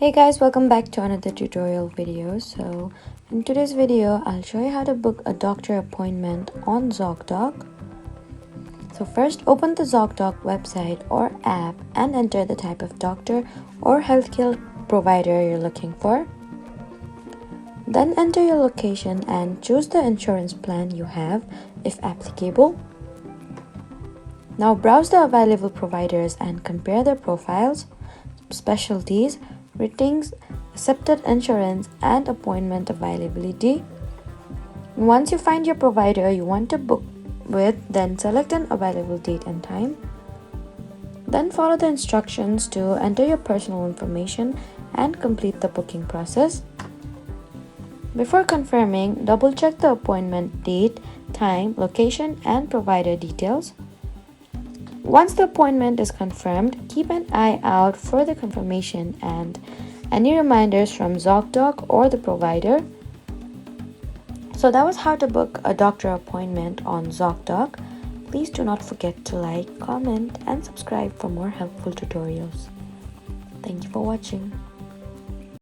Hey guys, welcome back to another tutorial video. So in today's video I'll show you how to book a doctor appointment on Zocdoc. So first, open the Zocdoc website or app and enter the type of doctor or healthcare provider you're looking for. Then enter your location and choose the insurance plan you have if applicable. Now browse the available providers and compare their profiles, specialties, ratings, accepted insurance, and appointment availability. Once you find your provider you want to book with, then select an available date and time. Then follow the instructions to enter your personal information and complete the booking process. Before confirming, double check the appointment date, time, location, and provider details. Once the appointment is confirmed, keep an eye out for the confirmation and any reminders from Zocdoc or the provider. So that was how to book a doctor appointment on Zocdoc. Please do not forget to like, comment, and subscribe for more helpful tutorials. Thank you for watching.